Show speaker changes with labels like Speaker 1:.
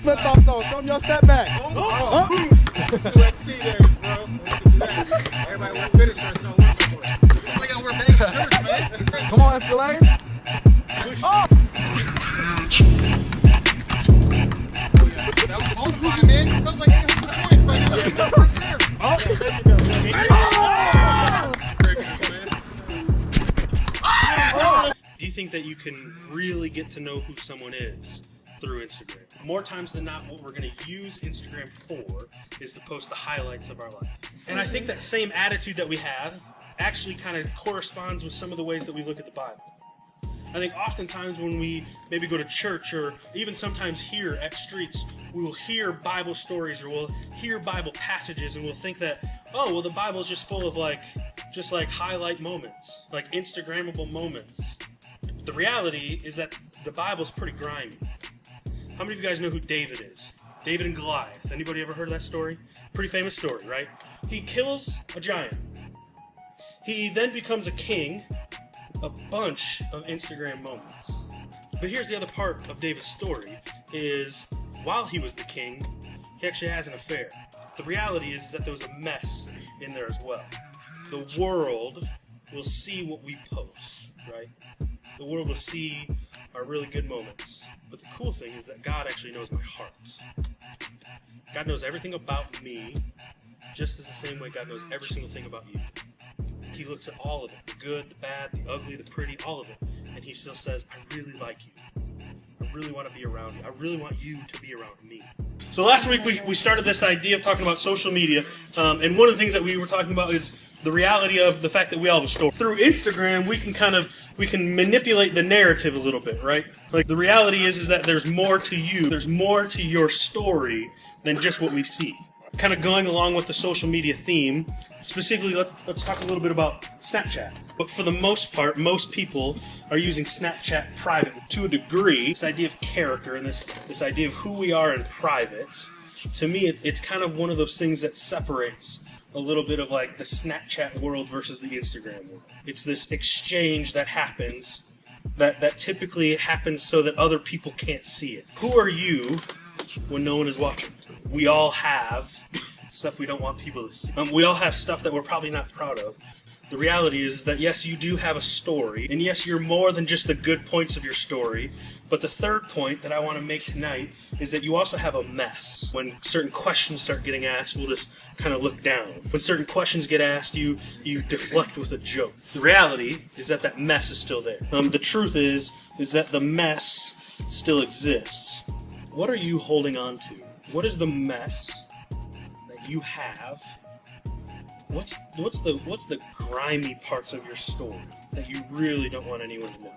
Speaker 1: Flip-flops on, throw your step back.
Speaker 2: UFC days, bro. Everybody wear fitted shirts, don't wear no more. I gotta wear baggy shirts, man.
Speaker 1: Come on, Escalade. Oh!
Speaker 2: That was all fine, man. That was like 800 points, man.
Speaker 3: Do you think that you can really get to know who someone is through Instagram? More times than not, what we're going to use Instagram for is to post the highlights of our lives. And I think that same attitude that we have actually kind of corresponds with some of the ways that we look at the Bible. I think oftentimes when we maybe go to church or even sometimes here at Streets, we will hear Bible stories or we'll hear Bible passages and we'll think that, oh, well, the Bible is just full of just highlight moments, like Instagrammable moments. The reality is that the Bible's pretty grimy. How many of you guys know who David is? David and Goliath. Anybody ever heard of that story? Pretty famous story, right? He kills a giant. He then becomes a king. A bunch of Instagram moments. But here's the other part of David's story is while he was the king, he actually has an affair. The reality is that there was a mess in there as well. The world will see what we post, right? The world will see our really good moments. But the cool thing is that God actually knows my heart. God knows everything about me, just as the same way God knows every single thing about you. He looks at all of it, the good, the bad, the ugly, the pretty, all of it. And he still says, I really like you. I really want to be around you. I really want you to be around me. So last week we started this idea of talking about social media. And one of the things that we were talking about is the reality of the fact that we all have a story. Through Instagram, we can manipulate the narrative a little bit, right? Like the reality is that there's more to you. There's more to your story than just what we see. Kind of going along with the social media theme, specifically let's talk a little bit about Snapchat. But for the most part, most people are using Snapchat private to a degree. This idea of character and this idea of who we are in private, to me it's kind of one of those things that separates a little bit of like the Snapchat world versus the Instagram world. It's this exchange that happens that typically happens so that other people can't see it. Who are you when no one is watching? We all have stuff we don't want people to see. We all have stuff that we're probably not proud of. The reality is that yes, you do have a story, and yes, you're more than just the good points of your story, but the third point that I want to make tonight is that you also have a mess. When certain questions start getting asked, we'll just kind of look down. When certain questions get asked, you deflect with a joke. The reality is that that mess is still there. The truth is that the mess still exists. What are you holding on to? What is the mess that you have? What's the grimy parts of your story that you really don't want anyone to know?